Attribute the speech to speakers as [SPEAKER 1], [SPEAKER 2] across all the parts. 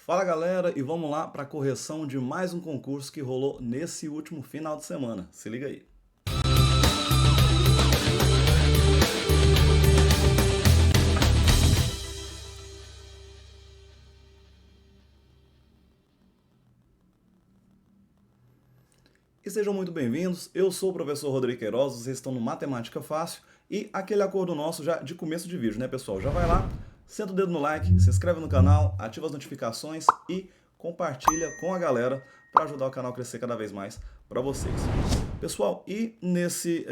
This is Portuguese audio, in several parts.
[SPEAKER 1] Fala galera, e vamos lá para a correção de mais um concurso que rolou nesse último final de semana. Se liga aí. E sejam muito bem-vindos, eu sou o professor Rodrigo Queiroz, vocês estão no Matemática Fácil e aquele acordo nosso já de começo de vídeo, né pessoal? Já vai lá, senta o dedo no like, se inscreve no canal, ativa as notificações e compartilha com a galera para ajudar o canal a crescer cada vez mais para vocês. Pessoal, e nesse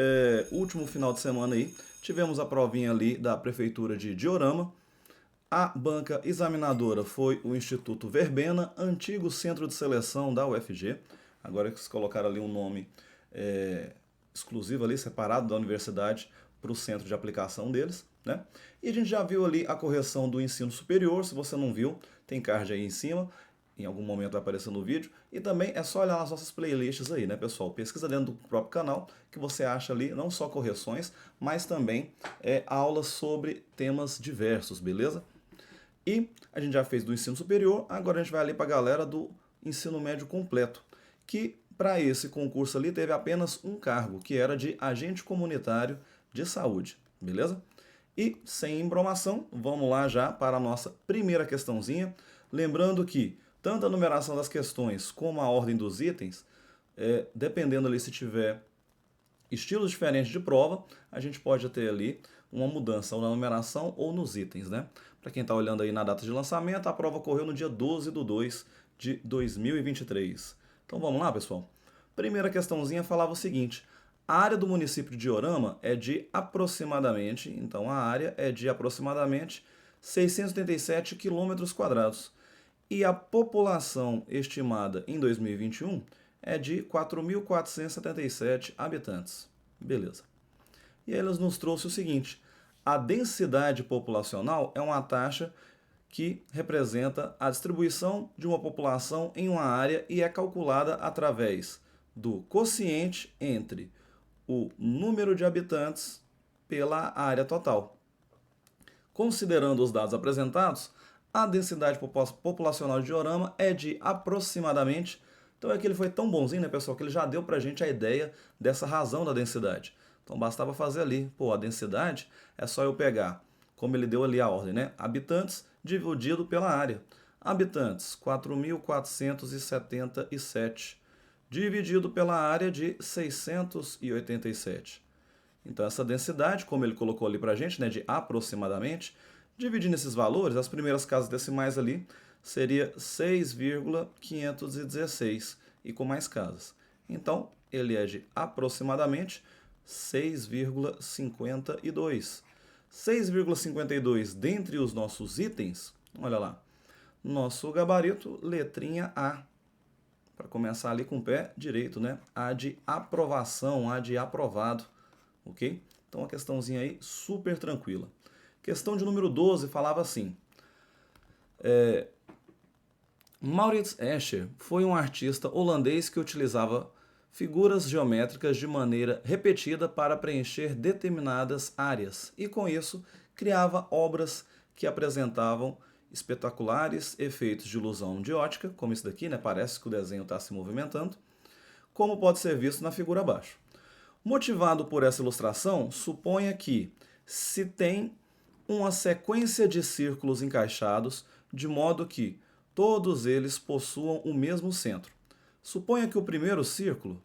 [SPEAKER 1] último final de semana aí, tivemos a provinha ali da Prefeitura de Diorama. A banca examinadora foi o Instituto Verbena, antigo centro de seleção da UFG. Agora que eles colocaram ali um nome exclusivo ali, separado da universidade, para o centro de aplicação deles, né? E a gente já viu ali a correção do ensino superior. Se você não viu, tem card aí em cima, em algum momento vai aparecer no vídeo. E também é só olhar nas nossas playlists aí, né, pessoal? Pesquisa dentro do próprio canal, que você acha ali não só correções, mas também aulas sobre temas diversos, beleza? E a gente já fez do ensino superior, agora a gente vai ali para a galera do ensino médio completo, que para esse concurso ali teve apenas um cargo, que era de agente comunitário de saúde, beleza? E sem embromação, vamos lá já para a nossa primeira questãozinha. Lembrando que tanto a numeração das questões como a ordem dos itens, dependendo ali se tiver estilos diferentes de prova, a gente pode ter ali uma mudança ou na numeração ou nos itens, né? Para quem está olhando aí na data de lançamento, a prova ocorreu no dia 12/2 de 2023. Então vamos lá, pessoal? Primeira questãozinha falava o seguinte: a área do município de Diorama é de aproximadamente, então a área é de aproximadamente 687 quilômetros quadrados. E a população estimada em 2021 é de 4.477 habitantes. Beleza. E aí eles nos trouxe o seguinte: a densidade populacional é uma taxa que representa a distribuição de uma população em uma área e é calculada através do quociente entre o número de habitantes pela área total. Considerando os dados apresentados, a densidade populacional de Diorama é de aproximadamente. Então é que ele foi tão bonzinho, né, pessoal, que ele já deu pra gente a ideia dessa razão da densidade. Então bastava fazer ali, pô, a densidade é só eu pegar, como ele deu ali a ordem, né? Habitantes dividido pela área. Habitantes, 4.477, dividido pela área de 687. Então essa densidade, como ele colocou ali pra gente, né, de aproximadamente, dividindo esses valores, as primeiras casas decimais ali seria 6,516 e com mais casas. Então, ele é de aproximadamente 6,52. 6,52 dentre os nossos itens, olha lá, nosso gabarito, letrinha A. Para começar ali com o pé direito, né? A de aprovação, A de aprovado, ok? Então, uma questãozinha aí super tranquila. Questão de número 12 falava assim: Maurits Escher foi um artista holandês que utilizava figuras geométricas de maneira repetida para preencher determinadas áreas e, com isso, criava obras que apresentavam espetaculares efeitos de ilusão de ótica, como esse daqui, né? Parece que o desenho está se movimentando, como pode ser visto na figura abaixo. Motivado por essa ilustração, suponha que se tem uma sequência de círculos encaixados de modo que todos eles possuam o mesmo centro. Suponha que o primeiro círculo,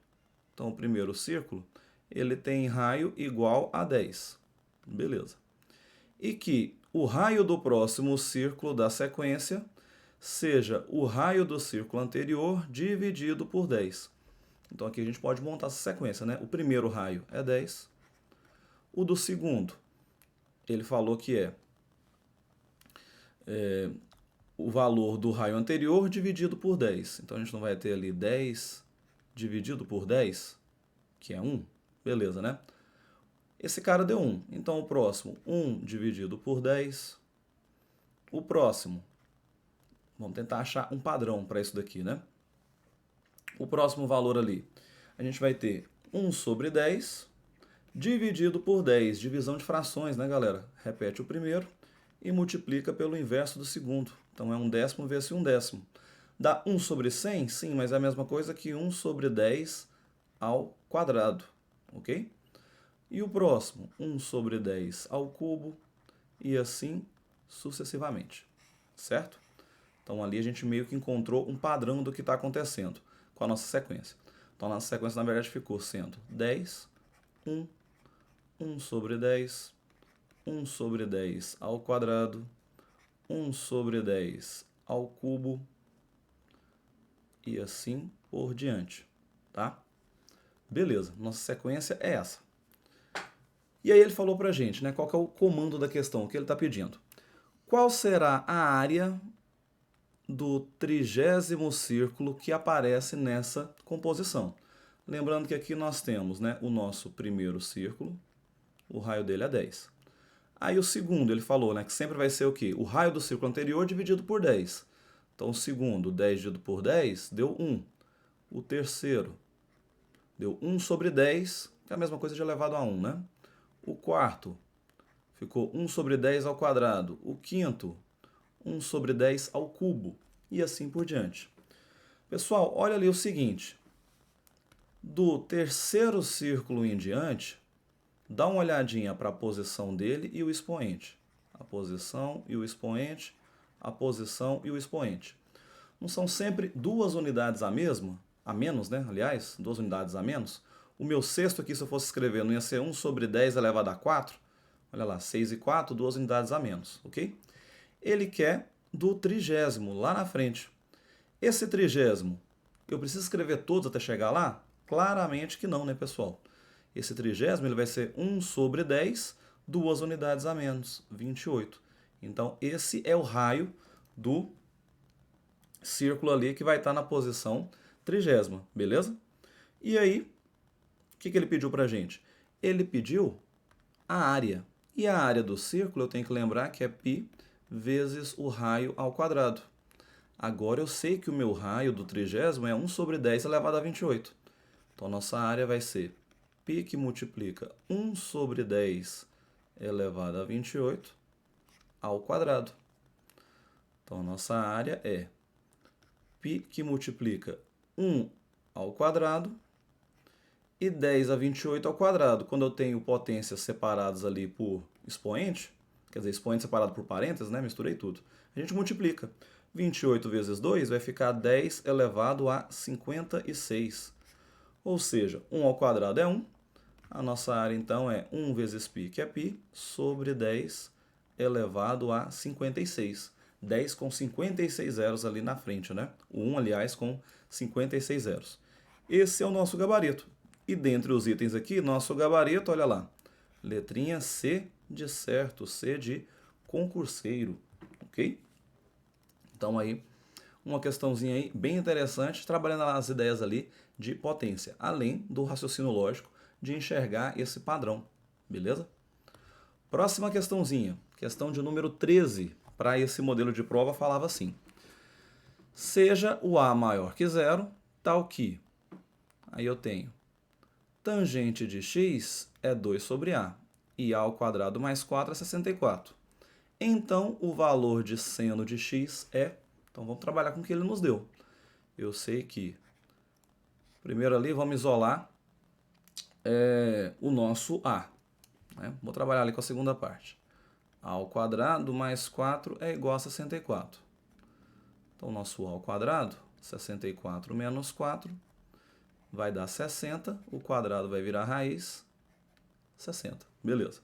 [SPEAKER 1] então o primeiro círculo, ele tem raio igual a 10. Beleza. E que o raio do próximo círculo da sequência seja o raio do círculo anterior dividido por 10. Então aqui a gente pode montar essa sequência, né? O primeiro raio é 10. O do segundo, ele falou que é o valor do raio anterior dividido por 10. Então a gente não vai ter ali 10 dividido por 10, que é 1. Beleza, né? Esse cara deu 1. Então o próximo, 1 dividido por 10. O próximo, vamos tentar achar um padrão para isso daqui, né? O próximo valor ali, a gente vai ter 1 sobre 10 dividido por 10. Divisão de frações, né, galera? Repete o primeiro e multiplica pelo inverso do segundo. Então é 1/10 vezes 1/10. Dá 1 sobre 100? Sim, mas é a mesma coisa que 1 sobre 10 ao quadrado, ok? E o próximo, 1 sobre 10 ao cubo, e assim sucessivamente, certo? Então ali a gente meio que encontrou um padrão do que está acontecendo com a nossa sequência. Então a nossa sequência na verdade ficou sendo 10, 1, 1 sobre 10, 1 sobre 10 ao quadrado, 1 sobre 10 ao cubo, e assim por diante, tá? Beleza, nossa sequência é essa. E aí ele falou pra gente, né, qual que é o comando da questão, o que ele está pedindo. Qual será a área do 30º círculo que aparece nessa composição? Lembrando que aqui nós temos, né, o nosso primeiro círculo, o raio dele é 10. Aí o segundo, ele falou, né, que sempre vai ser o quê? O raio do círculo anterior dividido por 10. Então o segundo, 10 dividido por 10, deu 1. O terceiro, deu 1 sobre 10, que é a mesma coisa de elevado a 1, né? O quarto, ficou 1 sobre 10 ao quadrado. O quinto, 1 sobre 10 ao cubo. E assim por diante. Pessoal, olha ali o seguinte. Do terceiro círculo em diante, dá uma olhadinha para a posição dele e o expoente. A posição e o expoente, a posição e o expoente. Não são sempre duas unidades a menos, né? Aliás, 2 unidades a menos. O meu sexto aqui, se eu fosse escrever, não ia ser 1 sobre 10 elevado a 4? Olha lá, 6 e 4, 2 unidades a menos, ok? Ele quer do 30º, lá na frente. Esse 30º, eu preciso escrever todos até chegar lá? Claramente que não, né, pessoal? Esse 30º ele vai ser 1 sobre 10, 2 unidades a menos, 28. Então, esse é o raio do círculo ali que vai estar na posição 30ª, beleza? E aí, o que ele pediu pra gente? Ele pediu a área. E a área do círculo eu tenho que lembrar que é π vezes o raio ao quadrado. Agora eu sei que o meu raio do 30º é 1 sobre 10 elevado a 28. Então, a nossa área vai ser π que multiplica 1 sobre 10 elevado a 28 ao quadrado. Então, a nossa área é π que multiplica 1 ao quadrado e 10 a 28 ao quadrado. Quando eu tenho potências separadas ali por expoente, quer dizer, expoente separado por parênteses, né? Misturei tudo. A gente multiplica. 28 vezes 2 vai ficar 10 elevado a 56. Ou seja, 1 ao quadrado é 1. A nossa área, então, é 1 vezes π, que é π, sobre 10 elevado a 56. 10 com 56 zeros ali na frente, né? O 1, aliás, com 56 zeros. Esse é o nosso gabarito. E dentre os itens aqui, nosso gabarito, olha lá, letrinha C de certo, C de concurseiro, ok? Então aí, uma questãozinha aí bem interessante, trabalhando as ideias ali de potência, além do raciocínio lógico de enxergar esse padrão, beleza? Próxima questãozinha, questão de número 13, para esse modelo de prova falava assim: seja o A maior que zero, tal que, aí eu tenho, tangente de x é 2 sobre A, e A ao quadrado mais 4 é 64. Então, o valor de seno de x é... Então, vamos trabalhar com o que ele nos deu. Eu sei que, primeiro ali, vamos isolar o nosso A. Né? Vou trabalhar ali com a segunda parte. A ao quadrado mais 4 é igual a 64. Então, o nosso A ao quadrado, 64 menos 4, vai dar 60. O quadrado vai virar raiz 60. Beleza.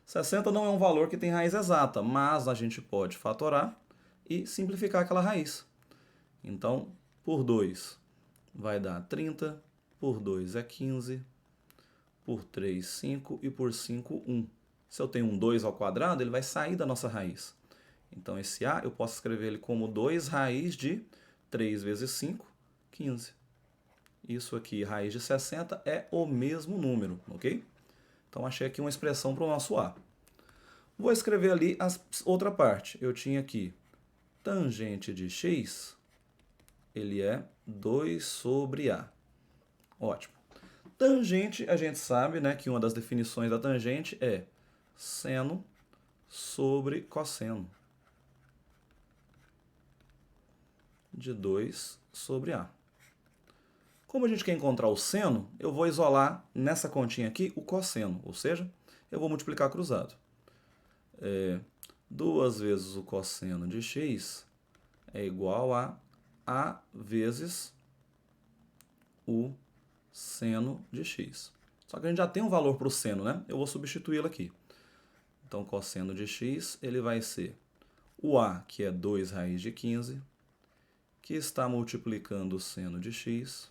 [SPEAKER 1] 60 não é um valor que tem raiz exata, mas a gente pode fatorar e simplificar aquela raiz. Então, por 2 vai dar 30, por 2 é 15, por 3, 5 e por 5, 1. Se eu tenho um 2 ao quadrado, ele vai sair da nossa raiz. Então, esse A eu posso escrever ele como 2 raiz de 3 vezes 5, 15. Isso aqui, raiz de 60, é o mesmo número, ok? Então, achei aqui uma expressão para o nosso A. Vou escrever ali a outra parte. Eu tinha aqui tangente de x, ele é 2 sobre A. Ótimo. Tangente, a gente sabe, né, que uma das definições da tangente é seno sobre cosseno. de 2 sobre A. Como a gente quer encontrar o seno, eu vou isolar nessa continha aqui o cosseno, ou seja, eu vou multiplicar cruzado. 2 vezes o cosseno de x é igual a vezes o seno de x. Só que a gente já tem um valor para o seno, né? Eu vou substituí-lo aqui. Então, cosseno de x, ele vai ser o a, que é 2 raiz de 15, que está multiplicando o seno de x.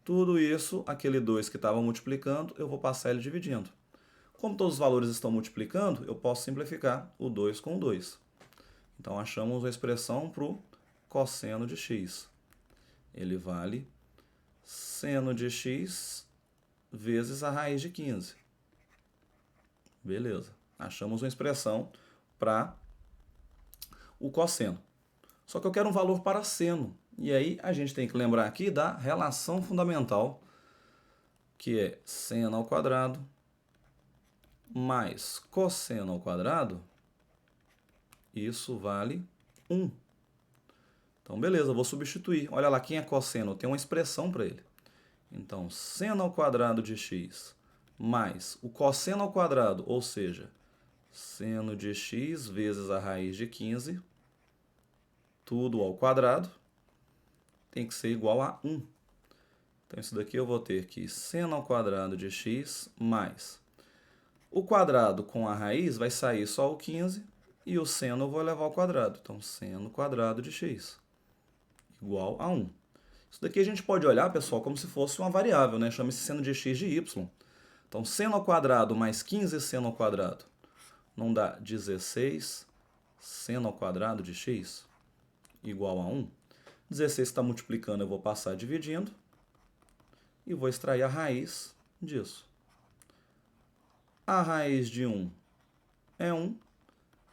[SPEAKER 1] Tudo isso, aquele 2 que estava multiplicando, eu vou passar ele dividindo. Como todos os valores estão multiplicando, eu posso simplificar o 2 com o 2. Então, achamos uma expressão para o cosseno de x. Ele vale seno de x vezes a raiz de 15. Beleza. Achamos uma expressão para o cosseno. Só que eu quero um valor para seno. E aí a gente tem que lembrar aqui da relação fundamental, que é seno ao quadrado mais cosseno ao quadrado. Isso vale 1. Então, beleza, eu vou substituir. Olha lá, quem é cosseno? Tem uma expressão para ele. Então, seno ao quadrado de x mais o cosseno ao quadrado, ou seja, seno de x vezes a raiz de 15, tudo ao quadrado, tem que ser igual a 1. Então, isso daqui eu vou ter que seno ao quadrado de x mais o quadrado com a raiz vai sair só o 15 e o seno eu vou levar ao quadrado. Então, seno quadrado de x igual a 1. Isso daqui a gente pode olhar, pessoal, como se fosse uma variável, né? Chama-se seno de x de y. Então, seno ao quadrado mais 15 seno ao quadrado não dá 16 seno ao quadrado de x igual a 1. 16 está multiplicando, eu vou passar dividindo e vou extrair a raiz disso. A raiz de 1 é 1,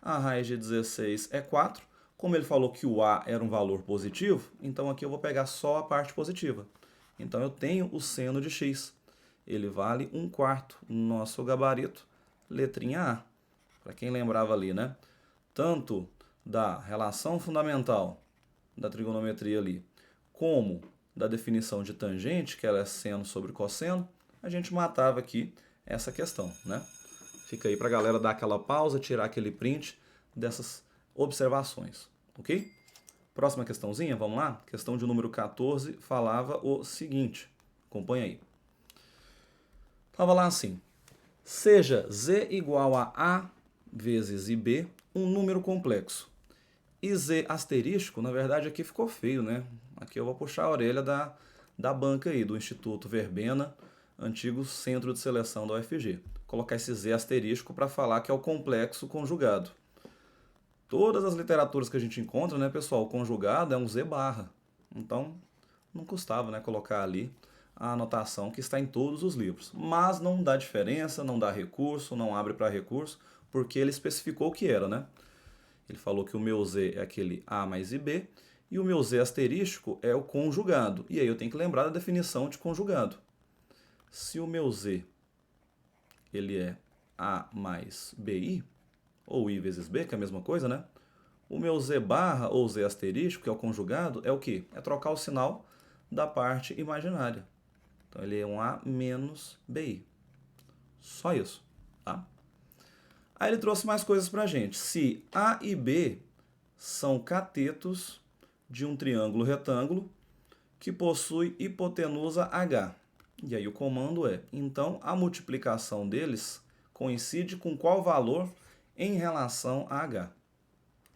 [SPEAKER 1] a raiz de 16 é 4. Como ele falou que o a era um valor positivo, então aqui eu vou pegar só a parte positiva. Então eu tenho o seno de x. Ele vale 1/4 no nosso gabarito, letrinha A. Para quem lembrava ali, né? Tanto da relação fundamental da trigonometria ali, como da definição de tangente, que ela é seno sobre cosseno, a gente matava aqui essa questão, né? Fica aí para a galera dar aquela pausa, tirar aquele print dessas observações, ok? Próxima questãozinha, vamos lá? Questão de número 14 falava o seguinte, acompanha aí. Estava lá assim, seja z igual a vezes ib um número complexo. E z asterístico, na verdade aqui ficou feio, né? Aqui eu vou puxar a orelha da banca aí, do Instituto Verbena, antigo centro de seleção da UFG. Colocar esse z asterístico para falar que é o complexo conjugado. Todas as literaturas que a gente encontra, né, pessoal, o conjugado é um z barra. Então, não custava, né, colocar ali a anotação que está em todos os livros. Mas não dá diferença, não dá recurso, não abre para recurso, porque ele especificou o que era, né? Ele falou que o meu z é aquele a mais ib, e o meu z asterístico é o conjugado. E aí eu tenho que lembrar da definição de conjugado. Se o meu z ele é a mais bi, ou i vezes b, que é a mesma coisa, né? O meu z barra ou z asterístico, que é o conjugado, é o quê? É trocar o sinal da parte imaginária. Então, ele é um a menos bi. Só isso, tá? Aí ele trouxe mais coisas pra gente. Se a e b são catetos de um triângulo retângulo que possui hipotenusa h. E aí o comando é, então, a multiplicação deles coincide com qual valor em relação a h.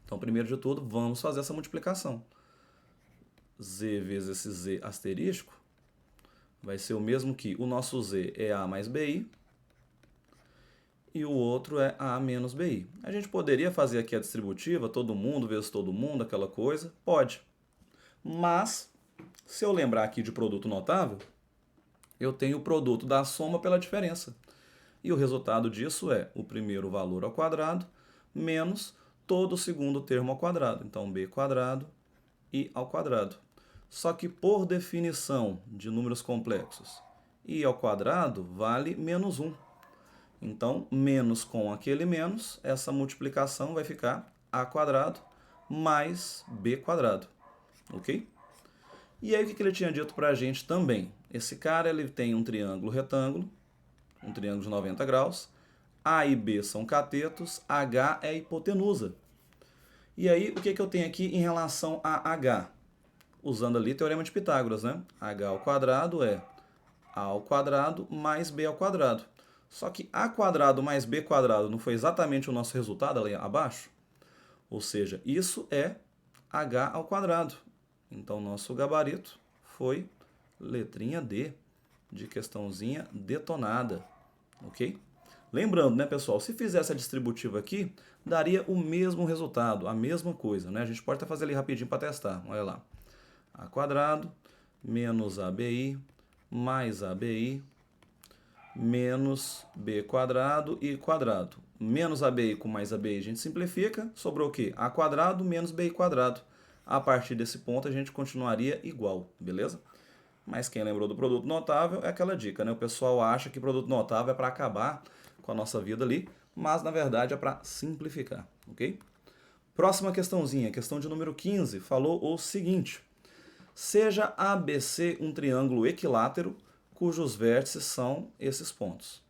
[SPEAKER 1] Então, primeiro de tudo, vamos fazer essa multiplicação. Z vezes esse z asterístico vai ser o mesmo que o nosso z é a mais bi e o outro é a menos bi. A gente poderia fazer aqui a distributiva, todo mundo vezes todo mundo, aquela coisa? Pode. Mas, se eu lembrar aqui de produto notável, eu tenho o produto da soma pela diferença. E o resultado disso é o primeiro valor ao quadrado menos todo o segundo termo ao quadrado. Então, b quadrado e ao quadrado. Só que, por definição de números complexos, i ao quadrado vale menos 1. Então, menos com aquele menos, essa multiplicação vai ficar a quadrado mais b quadrado. ok? E aí o que ele tinha dito para a gente também? Esse cara ele tem um triângulo retângulo, um triângulo de 90 graus, A e B são catetos, H é a hipotenusa. E aí o que eu tenho aqui em relação a H? Usando ali o teorema de Pitágoras, né? H ao quadrado é A ao quadrado mais B ao quadrado. Só que A quadrado mais B quadrado não foi exatamente o nosso resultado ali abaixo? Ou seja, isso é H ao quadrado. Então, nosso gabarito foi letrinha D, de questãozinha detonada, ok? Lembrando, né, pessoal, se fizesse a distributiva aqui, daria o mesmo resultado, a mesma coisa, né? A gente pode até fazer ali rapidinho para testar, olha lá. A quadrado menos ABI mais ABI menos B quadrado e quadrado. Menos ABI com mais ABI a gente simplifica, sobrou o quê? A quadrado menos BI quadrado. A partir desse ponto a gente continuaria igual, beleza? Mas quem lembrou do produto notável é aquela dica, né? O pessoal acha que produto notável é para acabar com a nossa vida ali, mas na verdade é para simplificar, ok? Próxima questãozinha, questão de número 15, falou o seguinte: seja ABC um triângulo equilátero cujos vértices são esses pontos.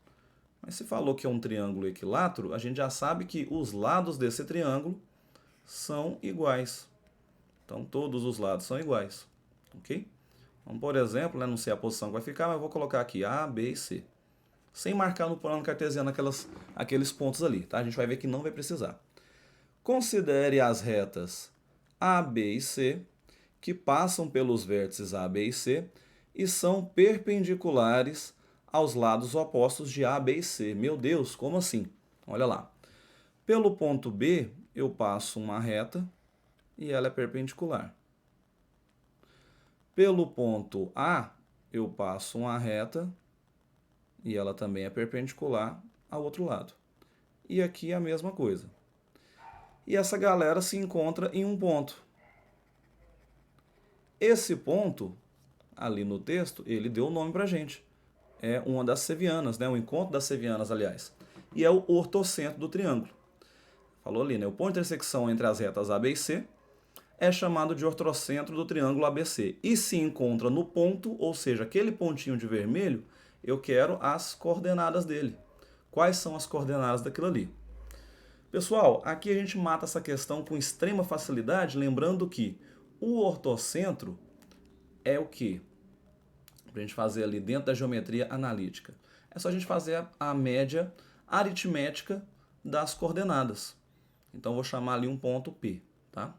[SPEAKER 1] Mas se falou que é um triângulo equilátero, a gente já sabe que os lados desse triângulo são iguais. Então, todos os lados são iguais, ok? Então, por exemplo, né, não sei a posição que vai ficar, mas eu vou colocar aqui A, B e C. Sem marcar no plano cartesiano aqueles pontos ali, tá? A gente vai ver que não vai precisar. Considere as retas A, B e C, que passam pelos vértices A, B e C, e são perpendiculares aos lados opostos de A, B e C. Meu Deus, como assim? Olha lá. Pelo ponto B, eu passo uma reta e ela é perpendicular. Pelo ponto A, eu passo uma reta e ela também é perpendicular ao outro lado. E aqui é a mesma coisa. E essa galera se encontra em um ponto. Esse ponto, ali no texto, ele deu o nome pra gente. É uma das sevianas, né? O encontro das sevianas, aliás. E é o ortocentro do triângulo. Falou ali, né? O ponto de intersecção entre as retas A, B e C é chamado de ortocentro do triângulo ABC. E se encontra no ponto, ou seja, aquele pontinho de vermelho, eu quero as coordenadas dele. Quais são as coordenadas daquilo ali? Pessoal, aqui a gente mata essa questão com extrema facilidade, lembrando que o ortocentro é o quê? Para a gente fazer ali dentro da geometria analítica. É só a gente fazer a média aritmética das coordenadas. Então, vou chamar ali um ponto P, tá?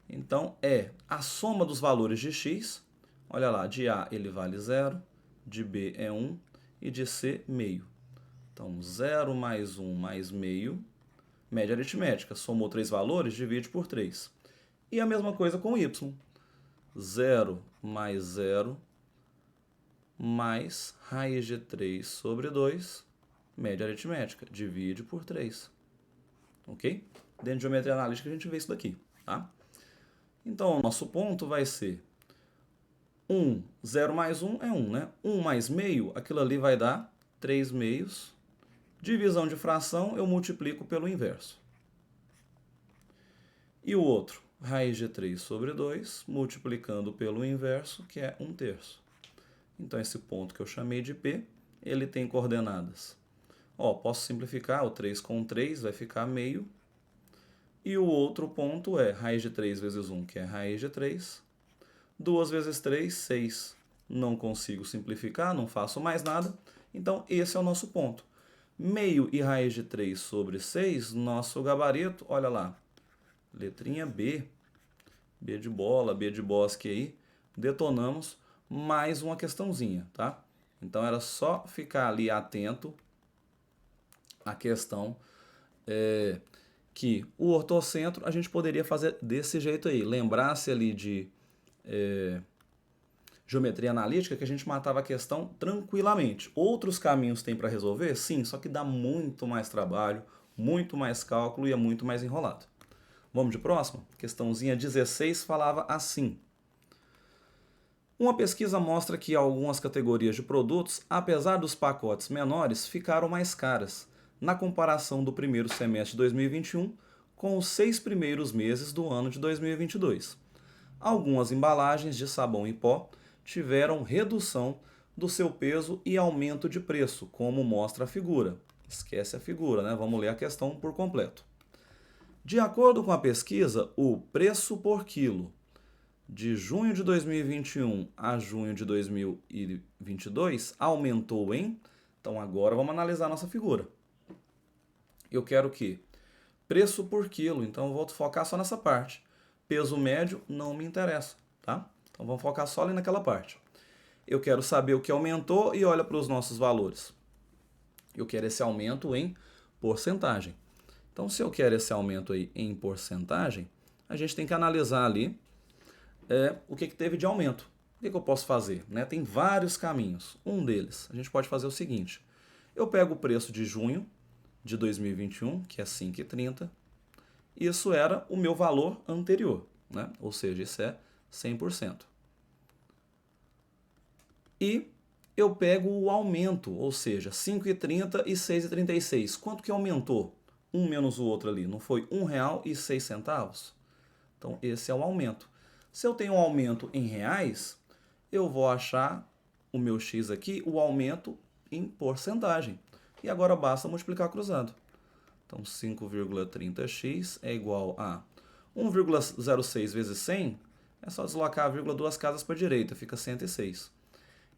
[SPEAKER 1] Então, é a soma dos valores de x, olha lá, de A ele vale 0, de B é 1 e de C, meio. Então, 0 mais 1 mais meio, média aritmética, somou três valores, divide por 3. E a mesma coisa com y. 0 mais 0 mais raiz de 3 sobre 2, média aritmética, divide por 3. Ok? Dentro de geometria analítica a gente vê isso daqui, tá? Então, o nosso ponto vai ser 1, 0 mais 1 é 1, né? 1 mais meio, aquilo ali vai dar 3 meios. Divisão de fração, eu multiplico pelo inverso. E o outro, raiz de 3 sobre 2, multiplicando pelo inverso, que é 1/3. Então, esse ponto que eu chamei de P, ele tem coordenadas. Ó, posso simplificar, o 3 com 3 vai ficar meio. E o outro ponto é raiz de 3 vezes 1, que é raiz de 3. 2 vezes 3, 6. Não consigo simplificar, não faço mais nada. Então, esse é o nosso ponto. Meio e raiz de 3 sobre 6, nosso gabarito, olha lá. Letrinha B. B de bola, B de bosque aí. Detonamos mais uma questãozinha, tá? Então, era só ficar ali atento à questão que o ortocentro a gente poderia fazer desse jeito aí. Lembrar-se ali de geometria analítica que a gente matava a questão tranquilamente. Outros caminhos tem para resolver? Sim, só que dá muito mais trabalho, muito mais cálculo e é muito mais enrolado. Vamos de próxima? Questãozinha 16 falava assim. Uma pesquisa mostra que algumas categorias de produtos, apesar dos pacotes menores, ficaram mais caras na comparação do primeiro semestre de 2021 com os 6 primeiros meses do ano de 2022. Algumas embalagens de sabão em pó tiveram redução do seu peso e aumento de preço, como mostra a figura. Esquece a figura, né? Vamos ler a questão por completo. De acordo com a pesquisa, o preço por quilo de junho de 2021 a junho de 2022 aumentou em... Então agora vamos analisar a nossa figura. Eu quero que preço por quilo, então eu vou focar só nessa parte. Peso médio não me interessa, tá? Então vamos focar só ali naquela parte. Eu quero saber o que aumentou e olha para os nossos valores. Eu quero esse aumento em porcentagem. Então, se eu quero esse aumento aí em porcentagem, a gente tem que analisar ali o que teve de aumento. O que eu posso fazer? Né? Tem vários caminhos. Um deles, a gente pode fazer o seguinte. Eu pego o preço de junho de 2021, que é 5,30. Isso era o meu valor anterior, né? Ou seja, isso é 100%. E eu pego o aumento, ou seja, 5,30 e 6,36. Quanto que aumentou? Um menos o outro ali, não foi R$ 1,06? Então, esse é o aumento. Se eu tenho um aumento em reais, eu vou achar o meu x aqui, o aumento em porcentagem. E agora basta multiplicar cruzado. Então, 5,30x é igual a 1,06 vezes 100, é só deslocar a vírgula duas casas para a direita, fica 106.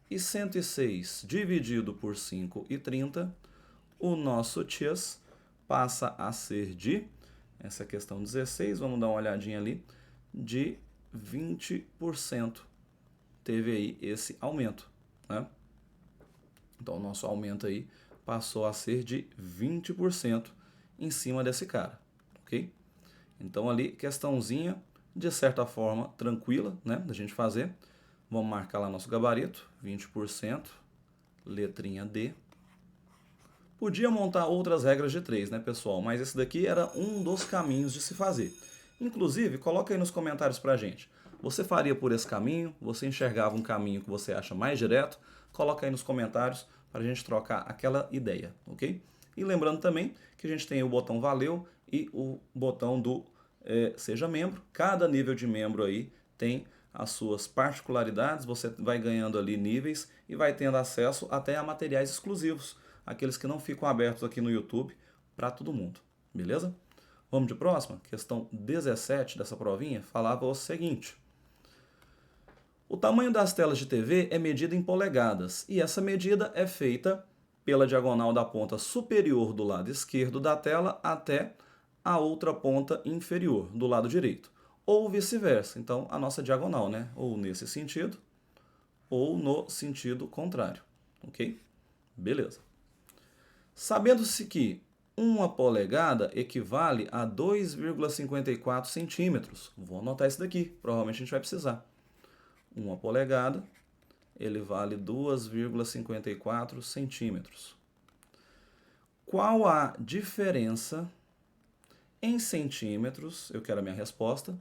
[SPEAKER 1] E 106 dividido por 5,30, o nosso x passa a ser de, essa questão 16, vamos dar uma olhadinha ali, de 20%. Teve aí esse aumento, né? Então, o nosso aumento aí passou a ser de 20% em cima desse cara, ok? Então, ali, questãozinha, de certa forma, tranquila, né, da gente fazer. Vamos marcar lá nosso gabarito, 20%, letrinha D. Podia montar outras regras de 3, né, pessoal? Mas esse daqui era um dos caminhos de se fazer. Inclusive, coloca aí nos comentários pra gente. Você faria por esse caminho? Você enxergava um caminho que você acha mais direto? Coloca aí nos comentários para a gente trocar aquela ideia, ok? E lembrando também que a gente tem o botão Valeu e o botão do Seja Membro. Cada nível de membro aí tem as suas particularidades, você vai ganhando ali níveis e vai tendo acesso até a materiais exclusivos, aqueles que não ficam abertos aqui no YouTube para todo mundo, beleza? Vamos de próxima? Questão 17 dessa provinha falava o seguinte. O tamanho das telas de TV é medido em polegadas e essa medida é feita pela diagonal da ponta superior do lado esquerdo da tela até a outra ponta inferior do lado direito, ou vice-versa. Então, a nossa diagonal, né? Ou nesse sentido, ou no sentido contrário, ok? Beleza. Sabendo-se que 1 polegada equivale a 2,54 centímetros. Vou anotar isso daqui, provavelmente a gente vai precisar. 1 polegada, ele vale 2,54 centímetros. Qual a diferença em centímetros, eu quero a minha resposta,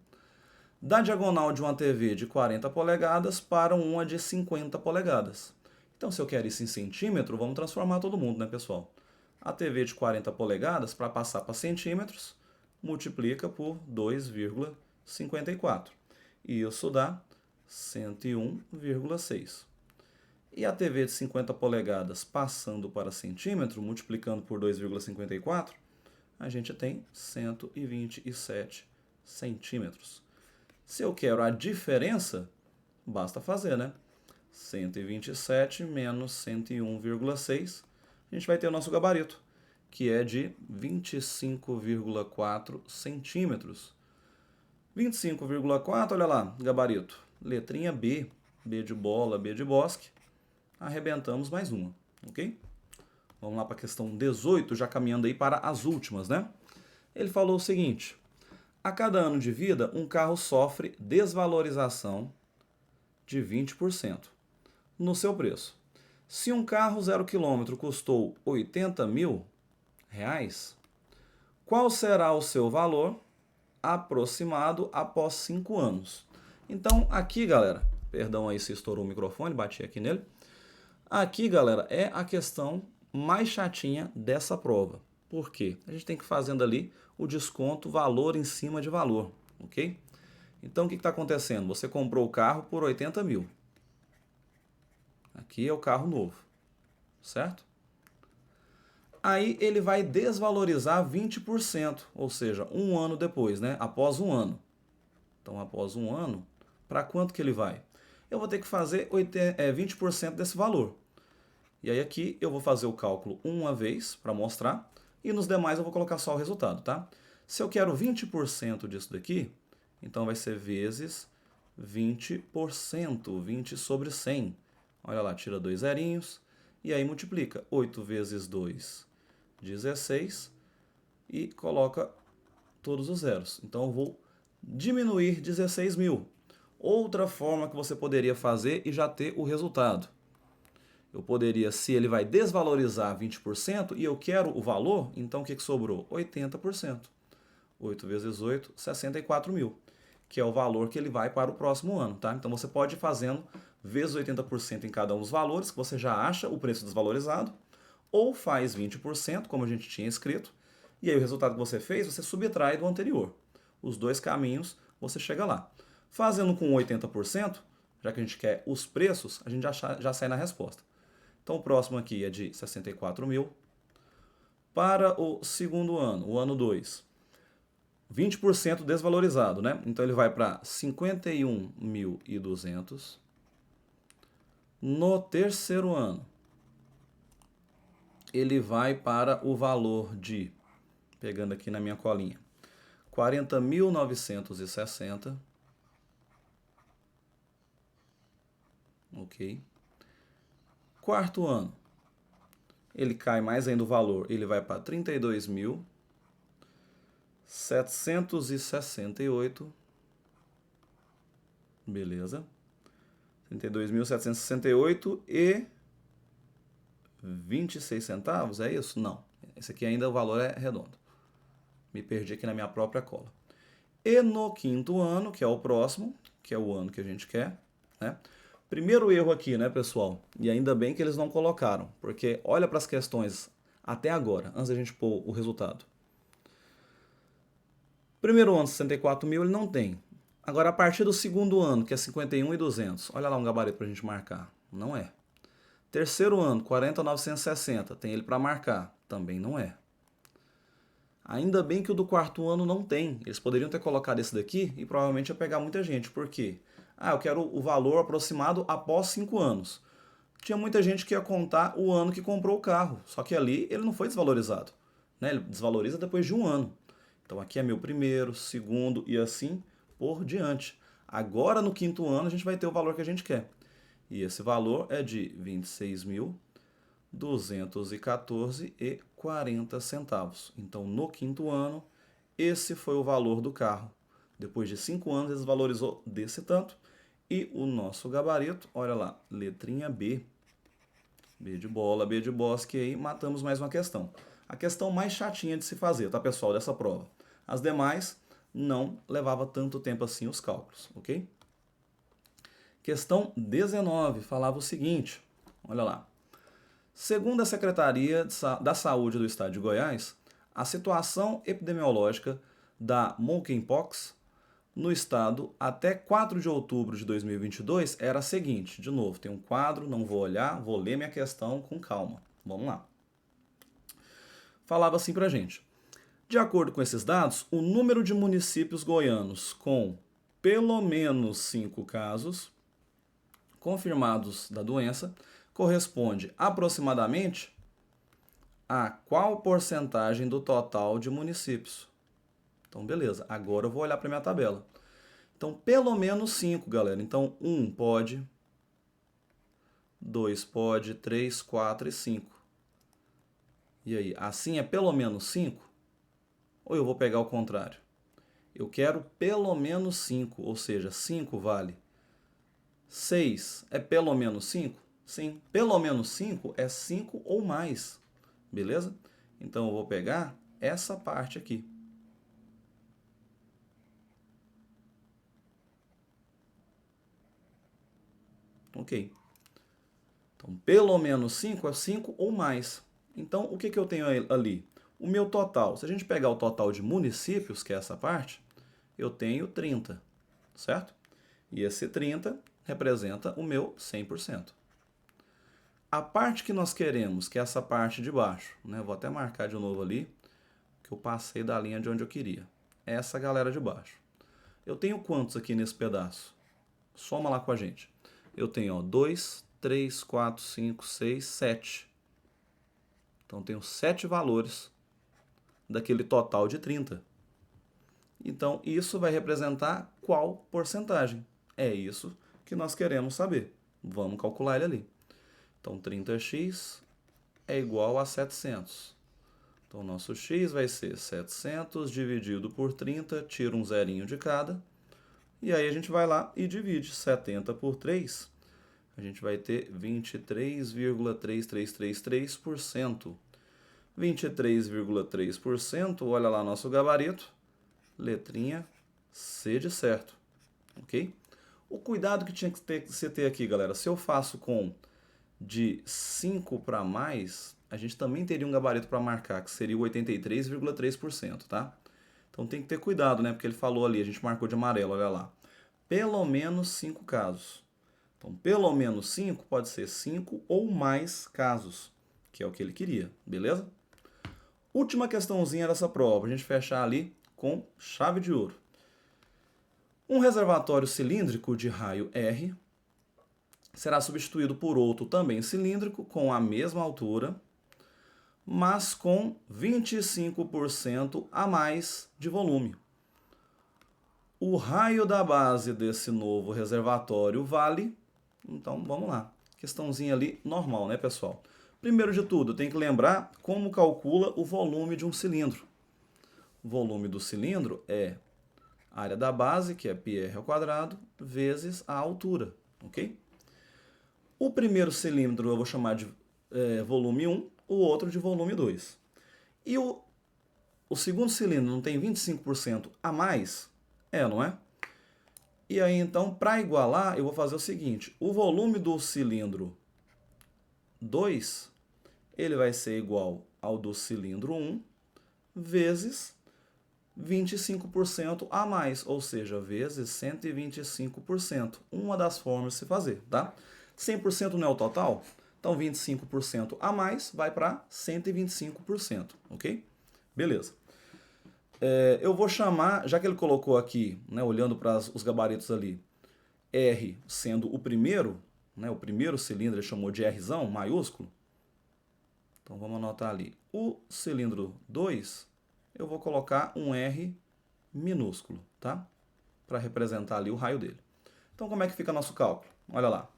[SPEAKER 1] da diagonal de uma TV de 40 polegadas para uma de 50 polegadas? Então, se eu quero isso em centímetro, vamos transformar todo mundo, né, pessoal? A TV de 40 polegadas, para passar para centímetros, multiplica por 2,54. E isso dá 101,6. E a TV de 50 polegadas passando para centímetro, multiplicando por 2,54, a gente tem 127 centímetros. Se eu quero a diferença, basta fazer, né? 127 menos 101,6, a gente vai ter o nosso gabarito, que é de 25,4 centímetros. 25,4, olha lá, gabarito. Letrinha B, B de bola, B de bosque. Arrebentamos mais uma, ok? Vamos lá para a questão 18, já caminhando aí para as últimas, né? Ele falou o seguinte: a cada ano de vida, um carro sofre desvalorização de 20% no seu preço. Se um carro 0 km custou R$80.000, qual será o seu valor aproximado após 5 anos? Então, aqui, galera, perdão aí se estourou o microfone, bati aqui nele. Aqui, galera, é a questão mais chatinha dessa prova. Por quê? A gente tem que ir fazendo ali o desconto valor em cima de valor, ok? Então, o que está acontecendo? Você comprou o carro por 80 mil. Aqui é o carro novo, certo? Aí ele vai desvalorizar 20%, ou seja, um ano depois, né? Após um ano. Então, após um ano, para quanto que ele vai? Eu vou ter que fazer 20% desse valor. E aí aqui eu vou fazer o cálculo uma vez para mostrar, e nos demais eu vou colocar só o resultado, tá? Se eu quero 20% disso daqui, então vai ser vezes 20%, 20 sobre 100. Olha lá, tira dois zerinhos, e aí multiplica. 8 vezes 2, 16, e coloca todos os zeros. Então eu vou diminuir 16 mil. Outra forma que você poderia fazer e já ter o resultado. Eu poderia, se ele vai desvalorizar 20% e eu quero o valor, então o que sobrou? 80%. 8 vezes 8, 64 mil, que é o valor que ele vai para o próximo ano, tá? Então você pode ir fazendo vezes 80% em cada um dos valores, que você já acha o preço desvalorizado, ou faz 20%, como a gente tinha escrito, e aí o resultado que você fez, você subtrai do anterior. Os dois caminhos, você chega lá. Fazendo com 80%, já que a gente quer os preços, a gente já sai na resposta. Então o próximo aqui é de 64 mil. Para o segundo ano, o ano 2, 20% desvalorizado, né? Então ele vai para 51.200. No terceiro ano, ele vai para o valor de, pegando aqui na minha colinha, 40.960. Ok. Quarto ano, ele cai mais ainda o valor, ele vai para 32.768. Beleza. 32.768 e 26 centavos, é isso? Não. Esse aqui ainda o valor é redondo. Me perdi aqui na minha própria cola. E no quinto ano, que é o próximo, que é o ano que a gente quer, né? Primeiro erro aqui, né, pessoal? E ainda bem que eles não colocaram, porque olha para as questões até agora, antes da gente pôr o resultado. Primeiro ano, 64 mil, ele não tem. Agora, a partir do segundo ano, que é 51.200, olha lá um gabarito para a gente marcar. Não é. Terceiro ano, 40.960, tem ele para marcar. Também não é. Ainda bem que o do quarto ano não tem. Eles poderiam ter colocado esse daqui e provavelmente ia pegar muita gente. Por quê? Eu quero o valor aproximado após 5 anos. Tinha muita gente que ia contar o ano que comprou o carro. Só que ali ele não foi desvalorizado, né? Ele desvaloriza depois de um ano. Então aqui é meu primeiro, segundo e assim por diante. Agora no quinto ano a gente vai ter o valor que a gente quer. E esse valor é de R$ 26.214,40. Então no quinto ano, esse foi o valor do carro. Depois de 5 anos, ele desvalorizou desse tanto. E o nosso gabarito, olha lá, letrinha B. B de bola, B de bosque, e aí matamos mais uma questão. A questão mais chatinha de se fazer, tá, pessoal, dessa prova. As demais não levava tanto tempo assim os cálculos, ok? Questão 19 falava o seguinte, olha lá. Segundo a Secretaria da Saúde do Estado de Goiás, a situação epidemiológica da monkeypox no estado até 4 de outubro de 2022 era a seguinte. De novo, tem um quadro, não vou olhar, vou ler minha questão com calma. Vamos lá. Falava assim pra gente. De acordo com esses dados, o número de municípios goianos com pelo menos 5 casos confirmados da doença corresponde aproximadamente a qual porcentagem do total de municípios? Então, beleza. Agora eu vou olhar para minha tabela. Então, pelo menos 5, galera. Então, 1 pode, 2 pode, 3, 4 e 5. E aí, assim é pelo menos 5? Ou eu vou pegar o contrário? Eu quero pelo menos 5, ou seja, 5 vale. 6 é pelo menos 5? Sim, pelo menos 5 é 5 ou mais. Beleza? Então, eu vou pegar essa parte aqui. Ok. Então, pelo menos 5 é 5 ou mais. Então, o que eu tenho ali? O meu total. Se a gente pegar o total de municípios, que é essa parte, eu tenho 30. certo? E esse 30 representa o meu 100%. A parte que nós queremos, que é essa parte de baixo, né? Vou até marcar de novo ali, que eu passei da linha de onde eu queria. Essa galera de baixo. Eu tenho quantos aqui nesse pedaço? Soma lá com a gente. Eu tenho 2, 3, 4, 5, 6, 7. Então, tenho 7 valores daquele total de 30. Então, isso vai representar qual porcentagem? É isso que nós queremos saber. Vamos calcular ele ali. Então, 30x é igual a 700. Então, nosso x vai ser 700 dividido por 30, tira um zerinho de cada. E aí a gente vai lá e divide 70 por 3. A gente vai ter 23,3333%. 23,3%, olha lá nosso gabarito, letrinha C de certo, ok? O cuidado que tinha que se ter aqui, galera, se eu faço com de 5 para mais, a gente também teria um gabarito para marcar, que seria o 83,3%, tá? Então tem que ter cuidado, né? Porque ele falou ali, a gente marcou de amarelo, olha lá. Pelo menos 5 casos. Então, pelo menos 5 pode ser 5 ou mais casos, que é o que ele queria, beleza? Última questãozinha dessa prova, a gente fechar ali com chave de ouro. Um reservatório cilíndrico de raio R será substituído por outro também cilíndrico com a mesma altura, mas com 25% a mais de volume. O raio da base desse novo reservatório vale... Então, vamos lá. Questãozinha ali normal, né, pessoal? Primeiro de tudo, tem que lembrar como calcula o volume de um cilindro. O volume do cilindro é a área da base, que é πr ao quadrado, vezes a altura, ok? O primeiro cilindro eu vou chamar de volume 1, o outro de volume 2. E o segundo cilindro não tem 25% a mais? Não é? E aí, então, para igualar, eu vou fazer o seguinte. O volume do cilindro 2, ele vai ser igual ao do cilindro 1, vezes 25% a mais, ou seja, vezes 125%. Uma das formas de se fazer, tá? 100% não é o total? Então, 25% a mais vai para 125%, ok? Beleza. Eu vou chamar, já que ele colocou aqui, né, olhando para os gabaritos ali, R sendo o primeiro, né, o primeiro cilindro ele chamou de Rzão, maiúsculo. Então vamos anotar ali. O cilindro 2, eu vou colocar um R minúsculo, tá? Para representar ali o raio dele. Então como é que fica nosso cálculo? Olha lá.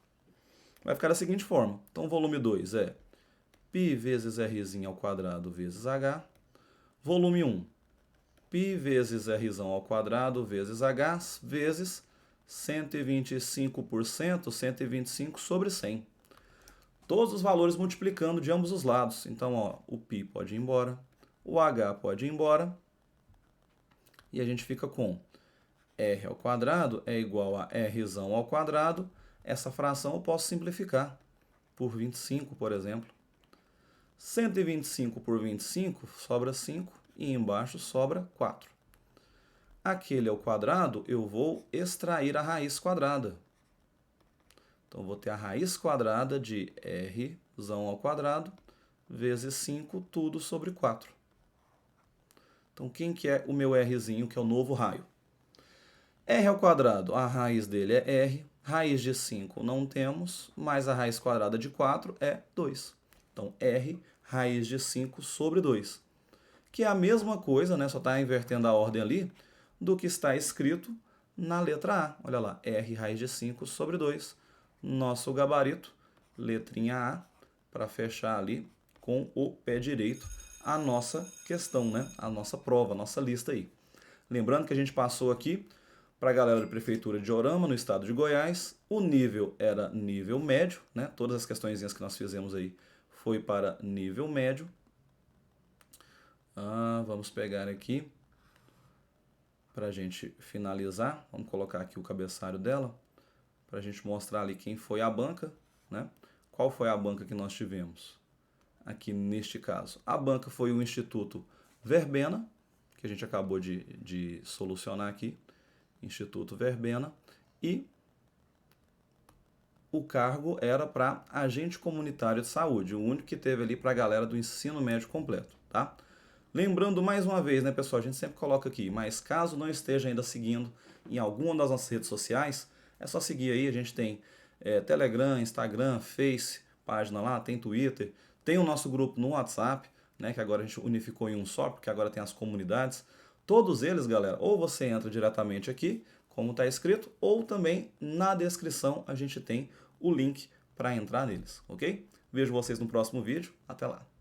[SPEAKER 1] Vai ficar da seguinte forma. Então o volume 2 é π vezes R ao quadrado vezes H. Volume 1, π vezes Rzão ao quadrado vezes H vezes 125%, 125 sobre 100. Todos os valores multiplicando de ambos os lados. Então, ó, o π pode ir embora, o h pode ir embora, e a gente fica com r ao quadrado é igual a Rzão ao quadrado. Essa fração eu posso simplificar por 25, por exemplo. 125 por 25 sobra 5 e embaixo sobra 4. Aquele ao quadrado eu vou extrair a raiz quadrada. Então, vou ter a raiz quadrada de Rzão ao quadrado vezes 5, tudo sobre 4. Então, quem que é o meu Rzinho, que é o novo raio? R ao quadrado, a raiz dele é R. Raiz de 5 não temos, mais a raiz quadrada de 4 é 2. Então, R, raiz de 5 sobre 2. Que é a mesma coisa, né? Só está invertendo a ordem ali, do que está escrito na letra A. Olha lá, R, raiz de 5 sobre 2. Nosso gabarito, letrinha A, para fechar ali com o pé direito a nossa questão, né? A nossa prova, a nossa lista aí. Lembrando que a gente passou aqui para a galera da Prefeitura de Orama, no estado de Goiás. O nível era nível médio, né? Todas as questõezinhas que nós fizemos aí foi para nível médio. Vamos pegar aqui para a gente finalizar. Vamos colocar aqui o cabeçalho dela, para a gente mostrar ali quem foi a banca, né? Qual foi a banca que nós tivemos aqui neste caso? A banca foi o Instituto Verbena, que a gente acabou de solucionar aqui. Instituto Verbena, e o cargo era para agente comunitário de saúde, o único que teve ali para a galera do ensino médio completo, tá? Lembrando mais uma vez, né, pessoal, a gente sempre coloca aqui, mas caso não esteja ainda seguindo em alguma das nossas redes sociais, é só seguir aí, a gente tem Telegram, Instagram, Face, página lá, tem Twitter, tem o nosso grupo no WhatsApp, né, que agora a gente unificou em um só, porque agora tem as comunidades. Todos eles, galera, ou você entra diretamente aqui, como está escrito, ou também na descrição a gente tem o link para entrar neles, ok? Vejo vocês no próximo vídeo, até lá!